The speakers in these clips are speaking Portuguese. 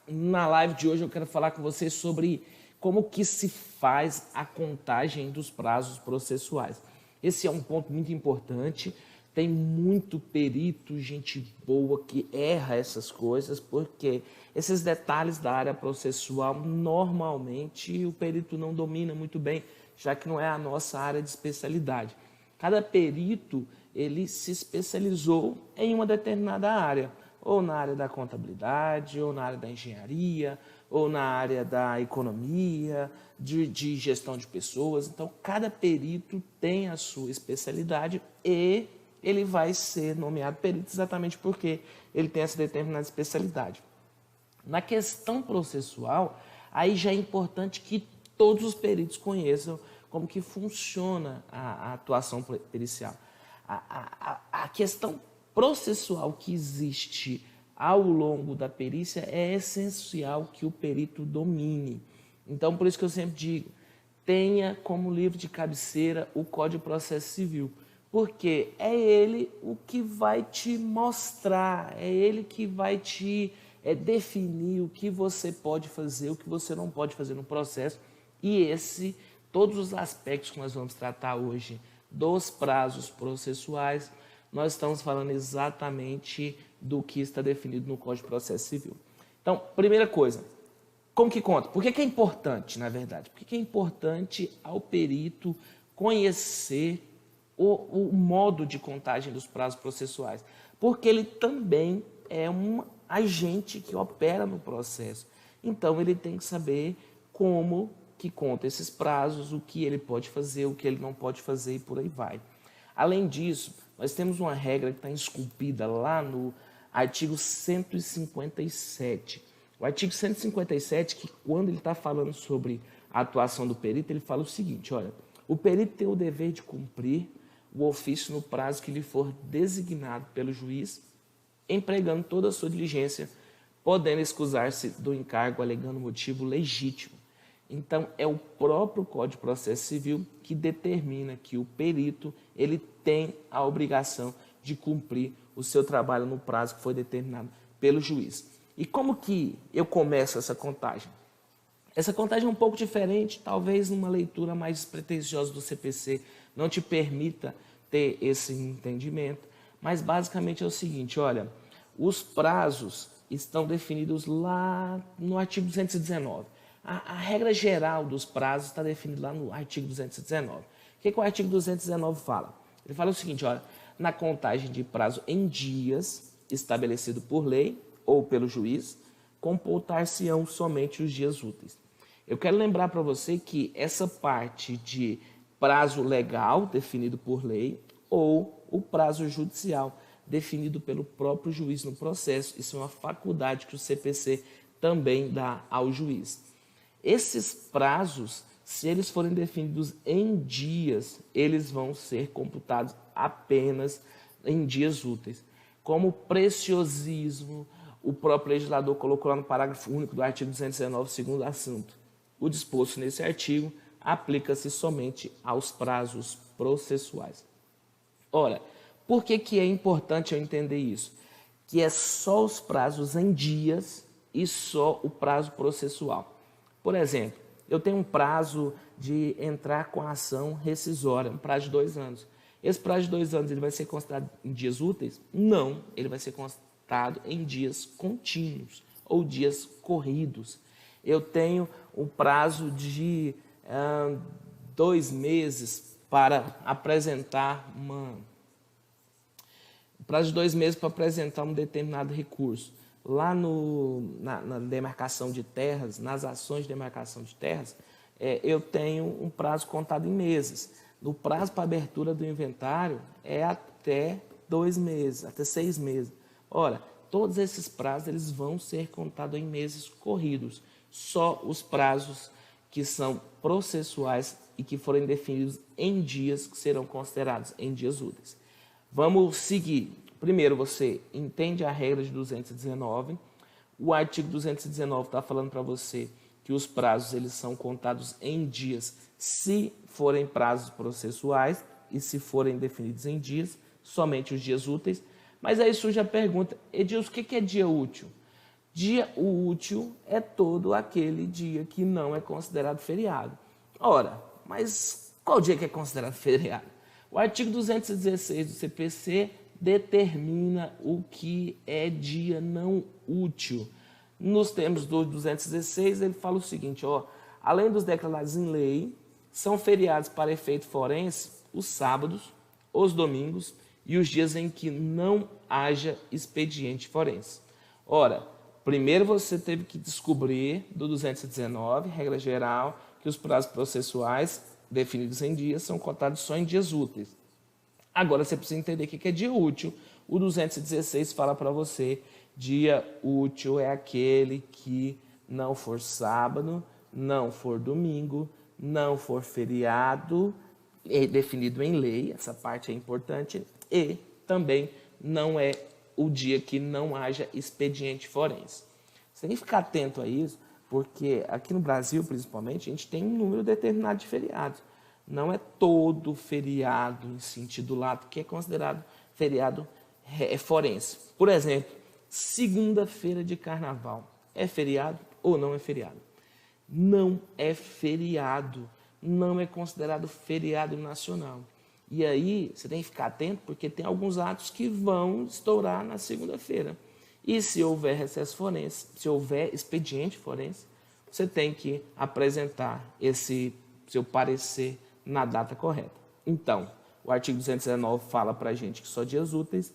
Na live de hoje eu quero falar com vocês sobre como que se faz a contagem dos prazos processuais. Esse é um ponto muito importante. Tem muito perito, gente boa que erra essas coisas, porque esses detalhes da área processual normalmente o perito não domina muito bem, já que não é a nossa área de especialidade. Cada perito ele se especializou em uma determinada área, ou na área da contabilidade, ou na área da engenharia, ou na área da economia, de gestão de pessoas. Então, cada perito tem a sua especialidade e ele vai ser nomeado perito exatamente porque ele tem essa determinada especialidade. Na questão processual, aí já é importante que todos os peritos conheçam como que funciona a atuação pericial. A questão processual que existe ao longo da perícia é essencial que o perito domine. Então, por isso que eu sempre digo, tenha como livro de cabeceira o Código de Processo Civil, porque é ele o que vai te mostrar, é ele que vai te definir o que você pode fazer, o que você não pode fazer no processo, e todos os aspectos que nós vamos tratar hoje dos prazos processuais, nós estamos falando exatamente do que está definido no Código de Processo Civil. Então, primeira coisa, como que conta? Por que é importante, na verdade? Por que é importante ao perito conhecer o modo de contagem dos prazos processuais? Porque ele também é um agente que opera no processo. Então, ele tem que saber como que conta esses prazos, o que ele pode fazer, o que ele não pode fazer e por aí vai. Além disso, nós temos uma regra que está esculpida lá no artigo 157. O artigo 157, que quando ele está falando sobre a atuação do perito, ele fala o seguinte, olha, o perito tem o dever de cumprir o ofício no prazo que lhe for designado pelo juiz, empregando toda a sua diligência, podendo excusar-se do encargo alegando motivo legítimo. Então, é o próprio Código de Processo Civil que determina que o perito ele tem a obrigação de cumprir o seu trabalho no prazo que foi determinado pelo juiz. E como que eu começo essa contagem? Essa contagem é um pouco diferente, talvez numa leitura mais despretensiosa do CPC não te permita ter esse entendimento, mas basicamente é o seguinte, olha, os prazos estão definidos lá no artigo 219. A regra geral dos prazos está definida lá no artigo 219. O que o artigo 219 fala? Ele fala o seguinte, olha, na contagem de prazo em dias, estabelecido por lei ou pelo juiz, computar-se-ão somente os dias úteis. Eu quero lembrar para você que essa parte de prazo legal, definido por lei, ou o prazo judicial, definido pelo próprio juiz no processo, isso é uma faculdade que o CPC também dá ao juiz. Esses prazos, se eles forem definidos em dias, eles vão ser computados apenas em dias úteis. Como preciosismo, o próprio legislador colocou lá no parágrafo único do artigo 219, segundo assunto. O disposto nesse artigo aplica-se somente aos prazos processuais. Ora, por que é importante eu entender isso? Que é só os prazos em dias e só o prazo processual. Por exemplo, eu tenho um prazo de entrar com a ação rescisória, um prazo de 2 anos. Esse prazo de 2 anos ele vai ser considerado em dias úteis? Não, ele vai ser considerado em dias contínuos ou dias corridos. Eu tenho um prazo de 2 meses para apresentar um determinado recurso. Lá na demarcação de terras, nas ações de demarcação de terras, eu tenho um prazo contado em meses. No prazo para abertura do inventário é até 2 meses, até 6 meses. Ora, todos esses prazos eles vão ser contados em meses corridos. Só os prazos que são processuais e que forem definidos em dias que serão considerados em dias úteis. Vamos seguir. Primeiro, você entende a regra de 219. O artigo 219 está falando para você que os prazos eles são contados em dias se forem prazos processuais e se forem definidos em dias, somente os dias úteis. Mas aí surge a pergunta, Edilson, o que é dia útil? Dia útil é todo aquele dia que não é considerado feriado. Ora, mas qual dia que é considerado feriado? O artigo 216 do CPC determina o que é dia não útil. Nos termos do 216, ele fala o seguinte, além dos declarados em lei, são feriados para efeito forense os sábados, os domingos e os dias em que não haja expediente forense. Ora, primeiro você teve que descobrir do 219, regra geral, que os prazos processuais definidos em dias são contados só em dias úteis. Agora você precisa entender o que é dia útil. O 216 fala para você, dia útil é aquele que não for sábado, não for domingo, não for feriado, é definido em lei, essa parte é importante, e também não é o dia que não haja expediente forense. Você tem que ficar atento a isso, porque aqui no Brasil, principalmente, a gente tem um número determinado de feriados. Não é todo feriado em sentido lato que é considerado feriado forense. Por exemplo, segunda-feira de carnaval é feriado ou não é feriado? Não é feriado, não é considerado feriado nacional. E aí você tem que ficar atento, porque tem alguns atos que vão estourar na segunda-feira. E se houver recesso forense, se houver expediente forense, você tem que apresentar esse seu parecer na data correta. Então, o artigo 219 fala para a gente que só dias úteis,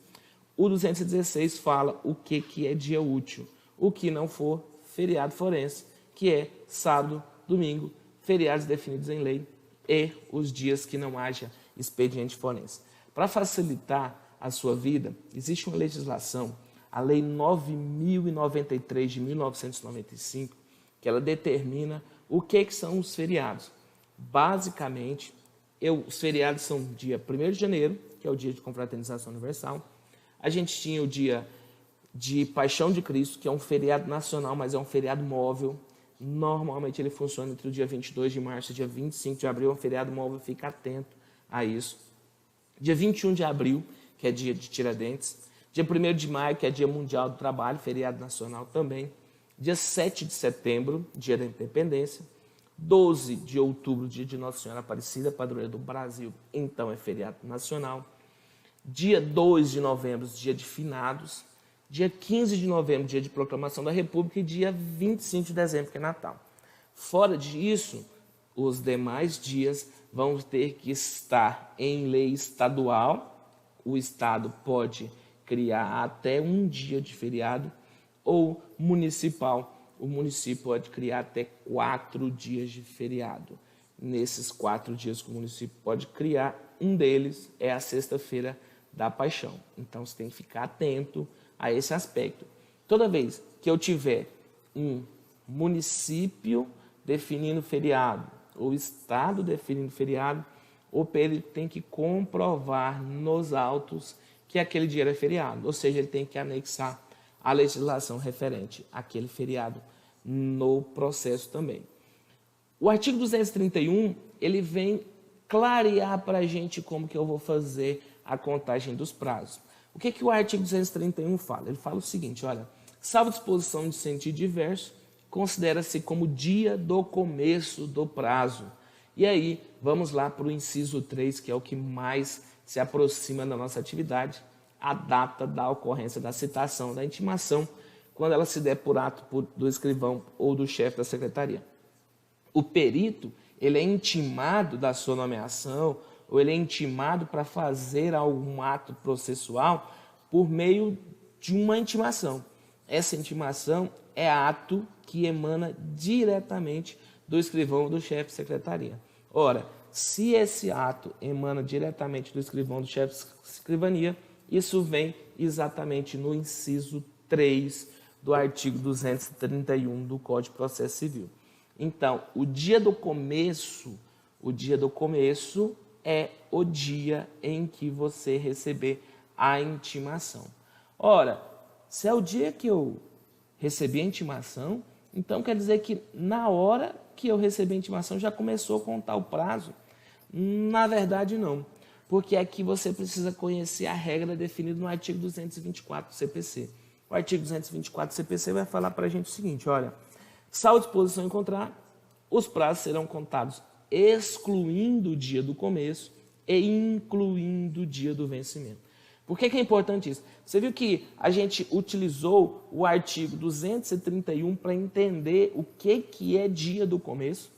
o 216 fala o que é dia útil, o que não for feriado forense, que é sábado, domingo, feriados definidos em lei e os dias que não haja expediente forense. Para facilitar a sua vida, existe uma legislação, a Lei 9.093 de 1995, que ela determina o que são os feriados. Basicamente, os feriados são dia 1º de janeiro, que é o dia de confraternização universal. A gente tinha o dia de Paixão de Cristo, que é um feriado nacional, mas é um feriado móvel. Normalmente ele funciona entre o dia 22 de março e dia 25 de abril, é um feriado móvel, fica atento a isso. Dia 21 de abril, que é dia de Tiradentes. Dia 1º de maio, que é dia mundial do trabalho, feriado nacional também. Dia 7 de setembro, dia da independência. 12 de outubro, dia de Nossa Senhora Aparecida, padroeira do Brasil, então é feriado nacional. Dia 2 de novembro, dia de finados. Dia 15 de novembro, dia de proclamação da República, e dia 25 de dezembro, que é Natal. Fora disso, os demais dias vão ter que estar em lei estadual. O Estado pode criar até um dia de feriado, ou municipal. O município pode criar até 4 dias de feriado. Nesses 4 dias que o município pode criar, um deles é a Sexta-feira da Paixão. Então, você tem que ficar atento a esse aspecto. Toda vez que eu tiver um município definindo feriado, ou estado definindo feriado, o perito tem que comprovar nos autos que aquele dia é feriado. Ou seja, ele tem que anexar a legislação referente àquele feriado no processo também. O artigo 231, ele vem clarear para a gente como que eu vou fazer a contagem dos prazos. O que o artigo 231 fala? Ele fala o seguinte, olha, salvo disposição de sentido diverso, considera-se como dia do começo do prazo. E aí, vamos lá para o inciso 3, que é o que mais se aproxima da nossa atividade, a data da ocorrência da citação, da intimação, quando ela se der por ato do escrivão ou do chefe da secretaria. O perito, ele é intimado da sua nomeação, ou ele é intimado para fazer algum ato processual por meio de uma intimação. Essa intimação é ato que emana diretamente do escrivão ou do chefe de secretaria. Ora, se esse ato emana diretamente do escrivão ou do chefe de escrivania, isso vem exatamente no inciso 3 do artigo 231 do Código de Processo Civil. Então, o dia do começo é o dia em que você receber a intimação. Ora, se é o dia que eu recebi a intimação, então quer dizer que na hora que eu recebi a intimação já começou a contar o prazo? Na verdade, não. Porque aqui você precisa conhecer a regra definida no artigo 224 do CPC. O O artigo 224 do CPC vai falar para a gente o seguinte, olha, salvo disposição em contrário, os prazos serão contados excluindo o dia do começo e incluindo o dia do vencimento. Por que é importante isso? Você viu que a gente utilizou o artigo 231 para entender o que é dia do começo?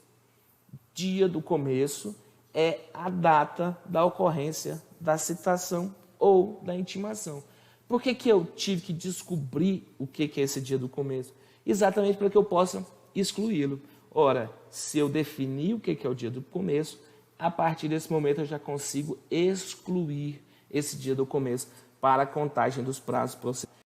Dia do começo é a data da ocorrência da citação ou da intimação. Por que eu tive que descobrir o que é esse dia do começo? Exatamente para que eu possa excluí-lo. Ora, se eu definir o que é o dia do começo, a partir desse momento eu já consigo excluir esse dia do começo para a contagem dos prazos processuais.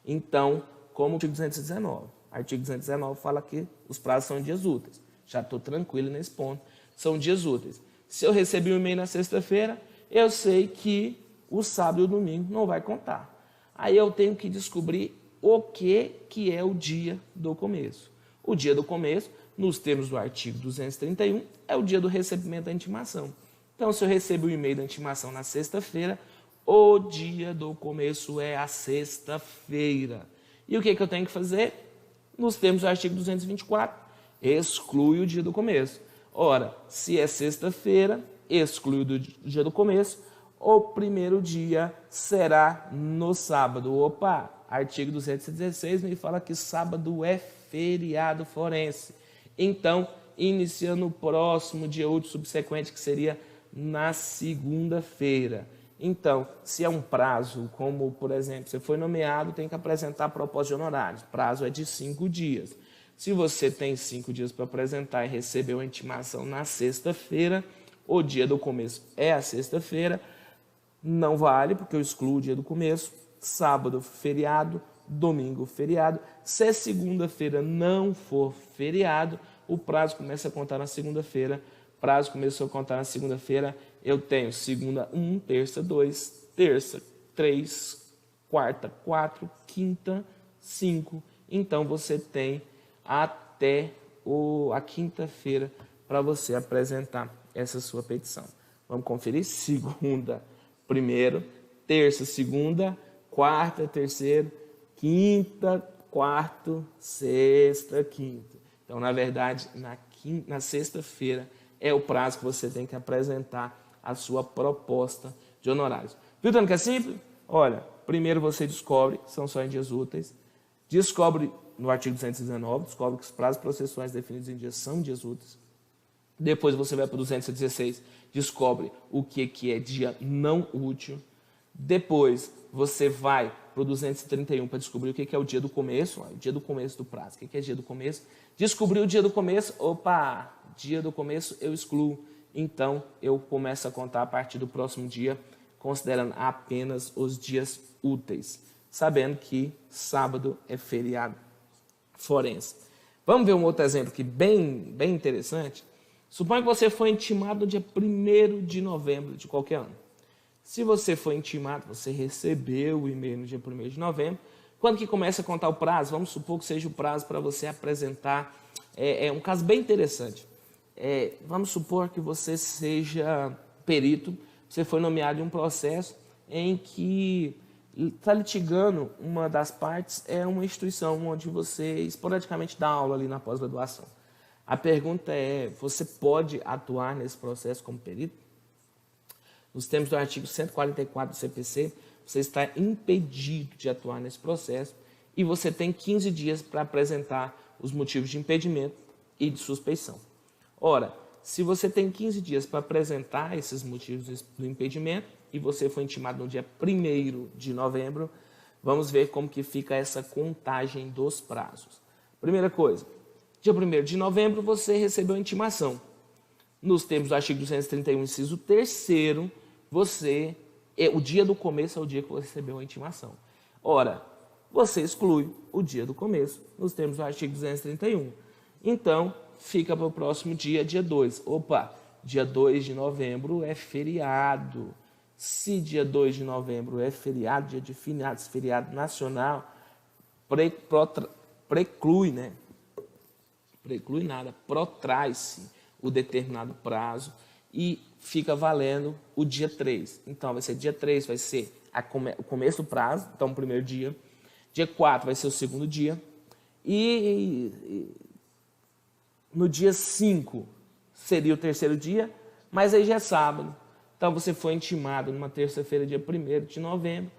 Então, como o artigo 219. Artigo 219 fala que os prazos são dias úteis. Já estou tranquilo nesse ponto. São dias úteis. Se eu recebi um e-mail na sexta-feira, eu sei que o sábado e o domingo não vai contar. Aí eu tenho que descobrir o que é o dia do começo. O dia do começo, nos termos do artigo 231, é o dia do recebimento da intimação. Então, se eu recebo o e-mail da intimação na sexta-feira, o dia do começo é a sexta-feira. E o que eu tenho que fazer? Nos termos do artigo 224, exclui o dia do começo. Ora, se é sexta-feira, exclui o dia do começo, o primeiro dia será no sábado. Opa, artigo 216 me fala que sábado é feriado forense. Então, iniciando o próximo dia útil subsequente, que seria na segunda-feira. Então, se é um prazo, como, por exemplo, você foi nomeado, tem que apresentar a proposta de honorários. O prazo é de 5 dias. Se você tem 5 dias para apresentar e recebeu a intimação na sexta-feira, o dia do começo é a sexta-feira, não vale, porque eu excluo o dia do começo. Sábado, feriado. Domingo, feriado. Se segunda-feira não for feriado, o prazo começa a contar na segunda-feira. Prazo começou a contar na segunda-feira, eu tenho segunda 1, terça 2, terça 3, quarta 4, quinta 5. Então você tem até a quinta-feira para você apresentar essa sua petição. Vamos conferir? Segunda, primeiro, terça, segunda, quarta, terceiro, quinta, quarto, sexta, quinta. Então, na verdade, na sexta-feira é o prazo que você tem que apresentar a sua proposta de honorários. Viu tanto que é simples? Olha, primeiro você descobre, são só em dias úteis, descobre no artigo 219, descobre que os prazos processuais definidos em dias são dias úteis. Depois você vai para o 216, descobre o que é dia não útil. Depois você vai para o 231 para descobrir o que é o dia do começo, o dia do começo do prazo. O que é dia do começo? Descobri o dia do começo, opa, dia do começo eu excluo. Então eu começo a contar a partir do próximo dia, considerando apenas os dias úteis, sabendo que sábado é feriado forense. Vamos ver um outro exemplo aqui bem interessante. Suponha que você foi intimado no dia 1º de novembro de qualquer ano. Se você foi intimado, você recebeu o e-mail no dia 1º de novembro. Quando que começa a contar o prazo? Vamos supor que seja o prazo para você apresentar. É um caso bem interessante. Vamos supor que você seja perito, você foi nomeado em um processo em que está litigando uma das partes, é uma instituição onde você esporadicamente dá aula ali na pós-graduação. A pergunta é, você pode atuar nesse processo como perito? Nos termos do artigo 144 do CPC, você está impedido de atuar nesse processo e você tem 15 dias para apresentar os motivos de impedimento e de suspeição. Ora, se você tem 15 dias para apresentar esses motivos do impedimento e você foi intimado no dia 1º de novembro, vamos ver como que fica essa contagem dos prazos. Primeira coisa, dia 1º de novembro você recebeu a intimação. Nos termos do artigo 231, inciso 3º, o dia do começo é o dia que você recebeu a intimação. Ora, você exclui o dia do começo nos termos do artigo 231. Então, fica para o próximo dia, dia 2. Opa, dia 2 de novembro é feriado. Se dia 2 de novembro é feriado, dia de finados, feriado nacional, preclui, né? Preclui nada, protrai-se o determinado prazo e fica valendo o dia 3. Então, vai ser dia 3, vai ser o começo do prazo, então, o primeiro dia. Dia 4 vai ser o segundo dia. E no dia 5 seria o terceiro dia, mas aí já é sábado. Então você foi intimado numa terça-feira, dia 1º de novembro.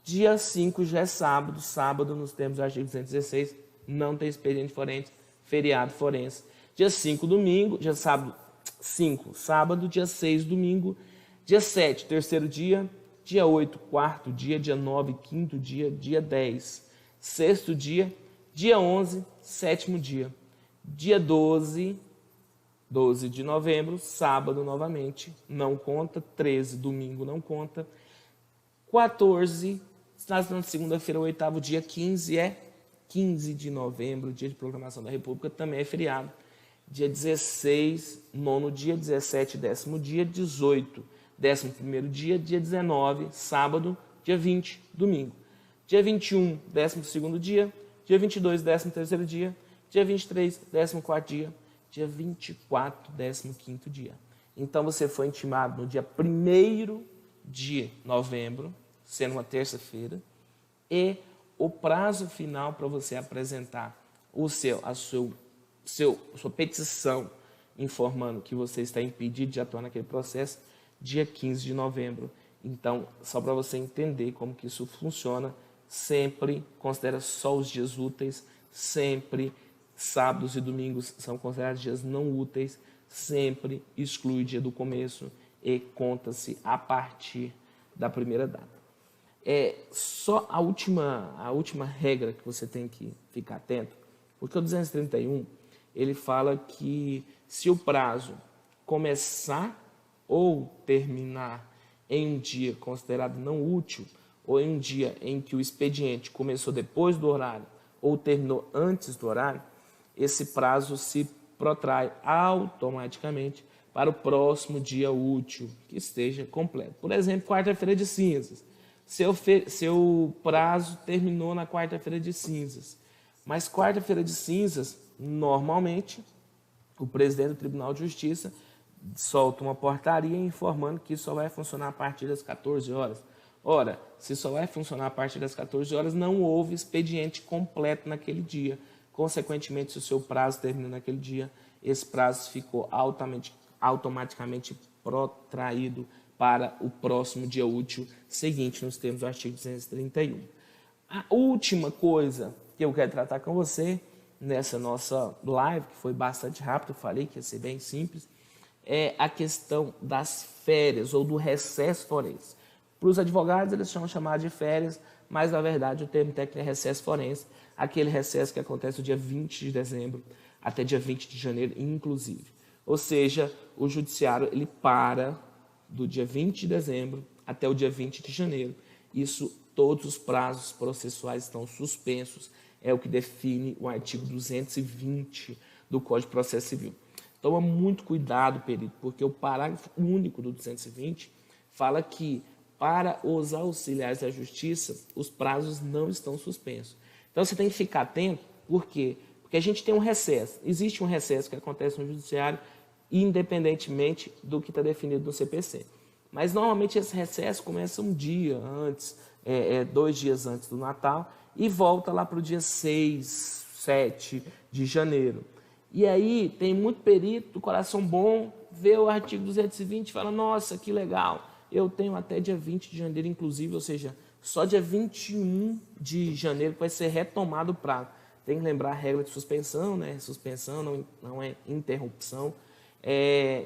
Dia 5 já é sábado. Sábado, nos termos do artigo 216, não tem expediente forense, feriado forense. Dia 5, domingo, dia sábado, 5, sábado, dia 6, domingo. Dia 7, terceiro dia. Dia 8, quarto dia. Dia 9, quinto dia. Dia 10, sexto dia. Dia 11, sétimo dia. Dia 12 de novembro, sábado novamente, não conta. 13, domingo, não conta. 14, na segunda-feira, o oitavo dia. 15 é 15 de novembro, dia de proclamação da República, também é feriado. Dia 16, nono dia. 17, décimo dia. 18, 11º dia. Dia 19, sábado. Dia 20, domingo. Dia 21, 12º dia. Dia 22, 13º dia. Dia 23, 14º dia. Dia 24, 15º dia. Então você foi intimado no dia 1º de novembro, sendo uma terça-feira, e o prazo final para você apresentar a sua petição informando que você está impedido de atuar naquele processo, dia 15 de novembro. Então, só para você entender como que isso funciona, sempre considera só os dias úteis, sempre sábados e domingos são considerados dias não úteis, sempre exclui o dia do começo e conta-se a partir da primeira data. Só a última regra que você tem que ficar atento, porque o 231, ele fala que se o prazo começar ou terminar em um dia considerado não útil, ou em um dia em que o expediente começou depois do horário ou terminou antes do horário, esse prazo se protrai automaticamente para o próximo dia útil que esteja completo. Por exemplo, quarta-feira de cinzas. Seu prazo terminou na quarta-feira de cinzas. Mas quarta-feira de cinzas, normalmente, o presidente do Tribunal de Justiça solta uma portaria informando que só vai funcionar a partir das 14 horas. Ora, se só vai funcionar a partir das 14 horas, não houve expediente completo naquele dia. Consequentemente, se o seu prazo terminou naquele dia, esse prazo ficou automaticamente protraído para o próximo dia útil seguinte, nos termos do artigo 231. A última coisa que eu quero tratar com você nessa nossa live, que foi bastante rápido, eu falei que ia ser bem simples, é a questão das férias ou do recesso forense. Para os advogados, eles são chamados de férias, mas, na verdade, o termo técnico é recesso forense, aquele recesso que acontece do dia 20 de dezembro até dia 20 de janeiro, inclusive. Ou seja, o judiciário ele para do dia 20 de dezembro até o dia 20 de janeiro. Isso, todos os prazos processuais estão suspensos, é o que define o artigo 220 do Código de Processo Civil. Toma muito cuidado, perito, porque o parágrafo único do 220 fala que para os auxiliares da justiça, os prazos não estão suspensos. Então, você tem que ficar atento, por quê? Porque a gente tem um recesso. Existe um recesso que acontece no judiciário, independentemente do que está definido no CPC. Mas, normalmente, esse recesso começa um dia antes, 2 dias antes do Natal, e volta lá para o dia 6, 7 de janeiro. E aí, tem muito perito do coração bom, vê o artigo 220 e fala, nossa, que legal. Eu tenho até dia 20 de janeiro, inclusive, ou seja, só dia 21 de janeiro vai ser retomado o prazo. Tem que lembrar a regra de suspensão, né? Suspensão não é interrupção.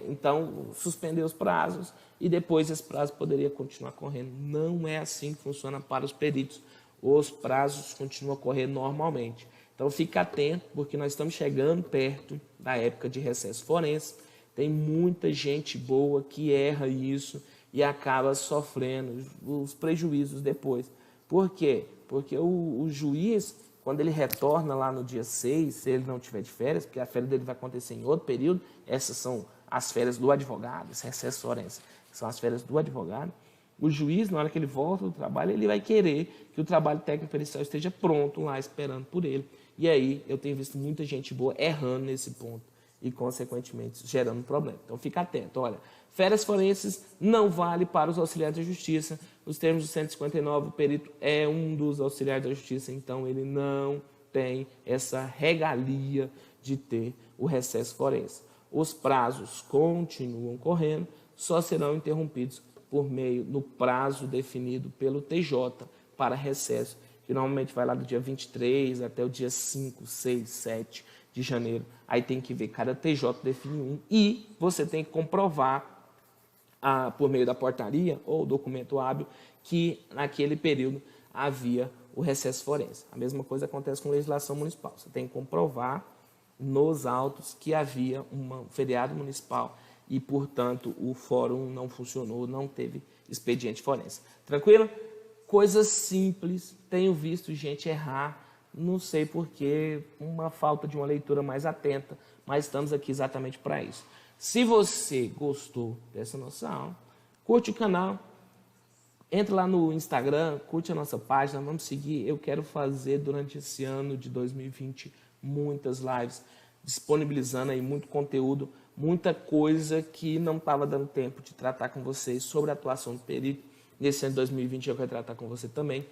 Então, suspender os prazos e depois esse prazo poderia continuar correndo. Não é assim que funciona para os peritos. Os prazos continuam a correr normalmente. Então, fique atento, porque nós estamos chegando perto da época de recesso forense. Tem muita gente boa que erra isso e acaba sofrendo os prejuízos depois. Por quê? Porque o juiz, quando ele retorna lá no dia 6, se ele não tiver de férias, porque a férias dele vai acontecer em outro período, essas são as férias do advogado, esse recesso forense, são as férias do advogado, o juiz, na hora que ele volta do trabalho, ele vai querer que o trabalho técnico-pericial esteja pronto lá, esperando por ele. E aí, eu tenho visto muita gente boa errando nesse ponto. e, consequentemente, gerando um problema. Então, fica atento. Olha, férias forenses não vale para os auxiliares da justiça. Nos termos do 159, o perito é um dos auxiliares da justiça, então ele não tem essa regalia de ter o recesso forense. Os prazos continuam correndo, só serão interrompidos por meio do prazo definido pelo TJ para recesso, que normalmente vai lá do dia 23 até o dia 5, 6, 7 de janeiro. Aí tem que ver, cada TJ define um e você tem que comprovar por meio da portaria ou documento hábil que naquele período havia o recesso forense. A mesma coisa acontece com legislação municipal. Você tem que comprovar nos autos que havia um feriado municipal e, portanto, o fórum não funcionou, não teve expediente forense. Tranquilo? Coisas simples, tenho visto gente errar, não sei porquê, uma falta de uma leitura mais atenta, mas estamos aqui exatamente para isso. Se você gostou dessa nossa aula, curte o canal, entra lá no Instagram, curte a nossa página, vamos seguir. Eu quero fazer durante esse ano de 2020 muitas lives, disponibilizando aí muito conteúdo, muita coisa que não estava dando tempo de tratar com vocês sobre a atuação do perito. Nesse ano de 2020 eu quero tratar com você também.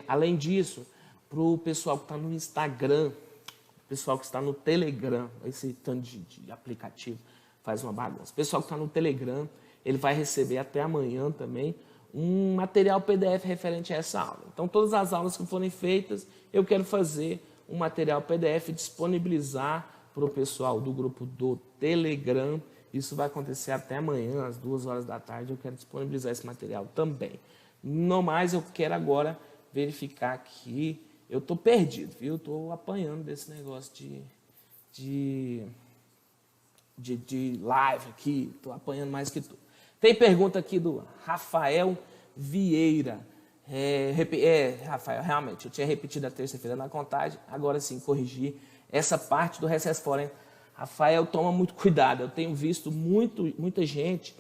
Além disso, para o pessoal que está no Instagram, o pessoal que está no Telegram, esse tanto de aplicativo faz uma bagunça. O pessoal que está no Telegram, ele vai receber até amanhã também um material PDF referente a essa aula. Então, todas as aulas que forem feitas, eu quero fazer um material PDF, disponibilizar para o pessoal do grupo do Telegram. Isso vai acontecer até amanhã, às 2 horas da tarde. Eu quero disponibilizar esse material também. No mais, eu quero agora verificar aqui. Eu estou perdido, viu? Estou apanhando desse negócio de live aqui. Estou apanhando mais que tudo. Tem pergunta aqui do Rafael Vieira. Rafael, realmente, eu tinha repetido a terça-feira na contagem, agora sim, corrigi essa parte do recesso forense. Rafael, toma muito cuidado. Eu tenho visto muita gente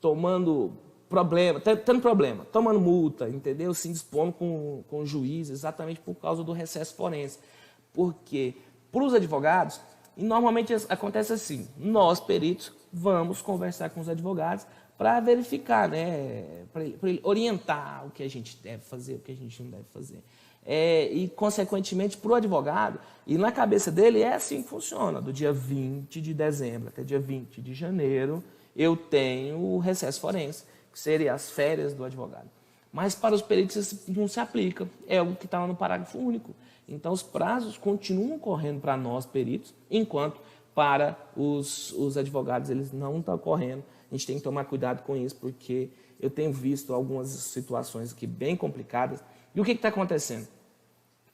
tomando problema, tendo problema, tomando multa, entendeu? Se indispondo com o juiz exatamente por causa do recesso forense. Porque, para os advogados, e normalmente acontece assim, nós, peritos, vamos conversar com os advogados para verificar, né, para orientar o que a gente deve fazer, o que a gente não deve fazer. E, consequentemente, para o advogado, e na cabeça dele é assim que funciona, do dia 20 de dezembro até dia 20 de janeiro, eu tenho o recesso forense, que seria as férias do advogado. Mas para os peritos isso não se aplica, é o que está lá no parágrafo único. Então, os prazos continuam correndo para nós, peritos, enquanto para os advogados eles não estão correndo. A gente tem que tomar cuidado com isso, porque eu tenho visto algumas situações aqui bem complicadas. E o que está acontecendo?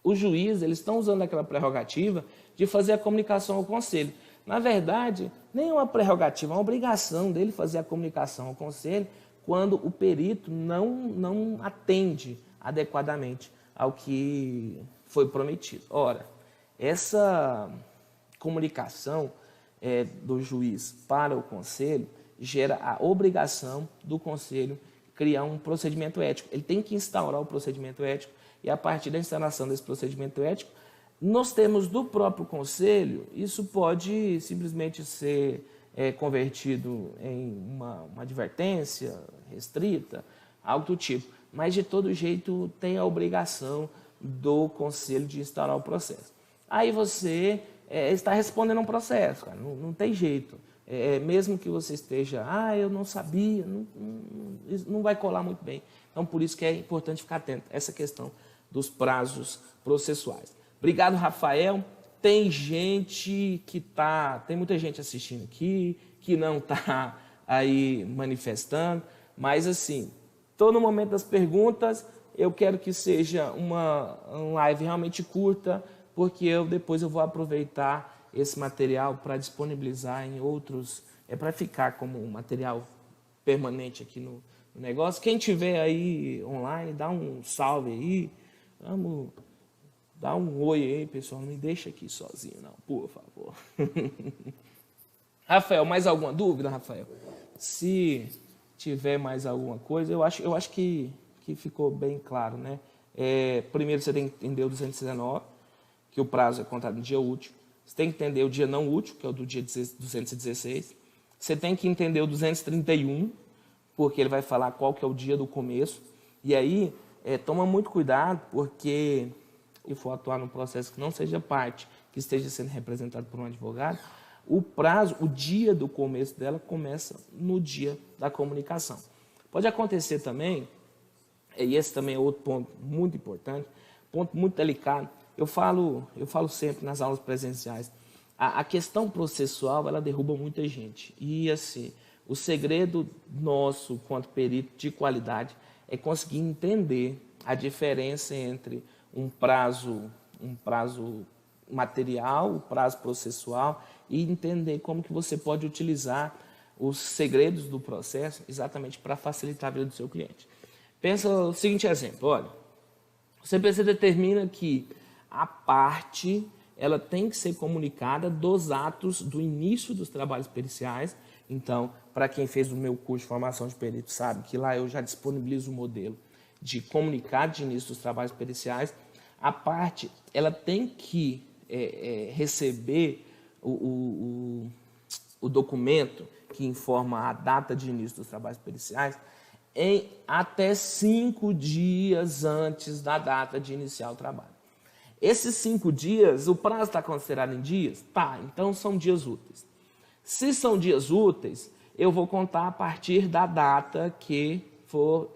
Os juízes eles estão usando aquela prerrogativa de fazer a comunicação ao conselho. Na verdade, nem é uma prerrogativa, é uma obrigação dele fazer a comunicação ao conselho quando o perito não atende adequadamente ao que foi prometido. Ora, essa comunicação do juiz para o conselho gera a obrigação do conselho criar um procedimento ético. Ele tem que instaurar o procedimento ético e, a partir da instalação desse procedimento ético, nos termos do próprio conselho, isso pode simplesmente ser convertido em uma advertência restrita, algo do tipo. Mas, de todo jeito, tem a obrigação do conselho de instaurar o processo. Aí você está respondendo a um processo, cara. Não tem jeito. Mesmo que você esteja, eu não sabia, não vai colar muito bem. Então, por isso que é importante ficar atento a essa questão dos prazos processuais. Obrigado, Rafael. Tem muita gente assistindo aqui, que não está aí manifestando, mas assim, estou no momento das perguntas, eu quero que seja uma live realmente curta, porque depois eu vou aproveitar esse material para disponibilizar em outros, para ficar como um material permanente aqui no negócio. Quem tiver aí online, dá um salve aí, vamos dar um oi aí, pessoal, não me deixa aqui sozinho não, por favor. Rafael, mais alguma dúvida, Rafael? Se tiver mais alguma coisa, eu acho que ficou bem claro, né? Primeiro você tem que entender o 219, que o prazo é contado no dia útil. Você tem que entender o dia não útil, que é o do dia 216. Você tem que entender o 231, porque ele vai falar qual que é o dia do começo. E aí, toma muito cuidado, porque se for atuar num processo que não seja parte, que esteja sendo representado por um advogado, o prazo, o dia do começo dela começa no dia da comunicação. Pode acontecer também, e esse também é outro ponto muito importante, ponto muito delicado. Eu falo sempre nas aulas presenciais, a questão processual, ela derruba muita gente. E assim, o segredo nosso, quanto perito de qualidade, é conseguir entender a diferença entre um prazo material, o prazo processual, e entender como que você pode utilizar os segredos do processo exatamente para facilitar a vida do seu cliente. Pensa o seguinte exemplo, olha, o CPC determina que a parte ela tem que ser comunicada dos atos do início dos trabalhos periciais. Então, para quem fez o meu curso de formação de perito sabe que lá eu já disponibilizo o modelo de comunicado de início dos trabalhos periciais. A parte ela tem que receber o documento que informa a data de início dos trabalhos periciais em até 5 dias antes da data de iniciar o trabalho. Esses 5 dias, o prazo está considerado em dias? Tá, então são dias úteis. Se são dias úteis, eu vou contar a partir da data que for...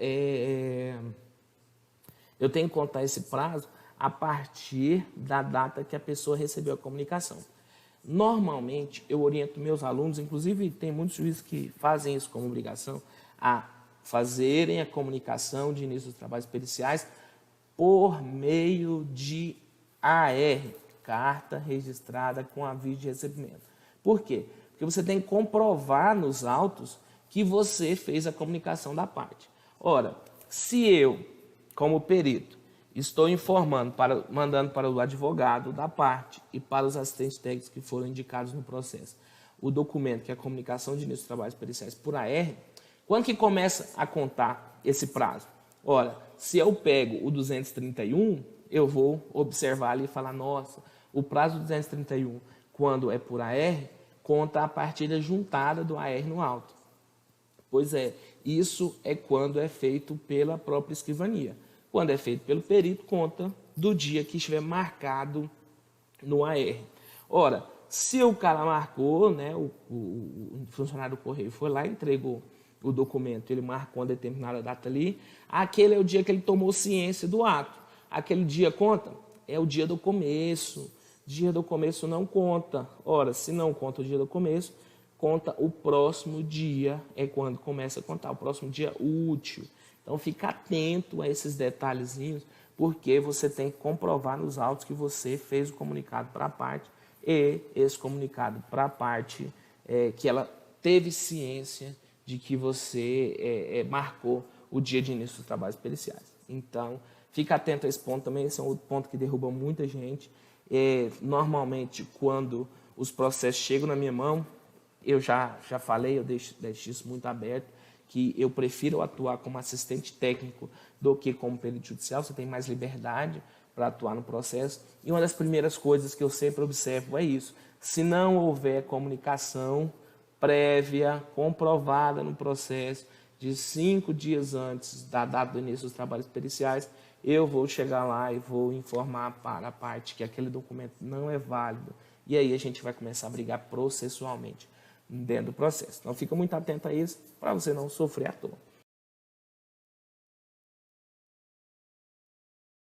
eu tenho que contar esse prazo a partir da data que a pessoa recebeu a comunicação. Normalmente, eu oriento meus alunos, inclusive tem muitos juízes que fazem isso como obrigação, a fazerem a comunicação de início dos trabalhos periciais por meio de AR, carta registrada com aviso de recebimento. Por quê? Porque você tem que comprovar nos autos que você fez a comunicação da parte. Ora, se eu, como perito, estou informando, mandando para o advogado da parte e para os assistentes técnicos que foram indicados no processo, o documento que é a comunicação de início dos trabalhos periciais por AR, quando que começa a contar esse prazo? Ora, se eu pego o 231, eu vou observar ali e falar, nossa, o prazo do 231, quando é por AR, conta a partir da juntada do AR no auto. Pois é, isso é quando é feito pela própria escrivania. Quando é feito pelo perito, conta do dia que estiver marcado no AR. Ora, se o cara marcou, né, o funcionário do correio foi lá e entregou o documento, ele marcou uma determinada data ali, aquele é o dia que ele tomou ciência do ato. Aquele dia conta? É o dia do começo. Dia do começo não conta. Ora, se não conta o dia do começo, conta o próximo dia, é quando começa a contar, o próximo dia útil. Então, fica atento a esses detalhezinhos, porque você tem que comprovar nos autos que você fez o comunicado para a parte e esse comunicado para a parte que ela teve ciência de que você marcou o dia de início dos trabalhos periciais. Então, fica atento a esse ponto também, esse é um outro ponto que derruba muita gente. Normalmente, quando os processos chegam na minha mão, eu já falei, eu deixo isso muito aberto, que eu prefiro atuar como assistente técnico do que como perito judicial, você tem mais liberdade para atuar no processo. E uma das primeiras coisas que eu sempre observo é isso. Se não houver comunicação prévia, comprovada no processo, de 5 dias antes da data do início dos trabalhos periciais, eu vou chegar lá e vou informar para a parte que aquele documento não é válido. E aí a gente vai começar a brigar processualmente dentro do processo. Então fica muito atento a isso para você não sofrer à toa.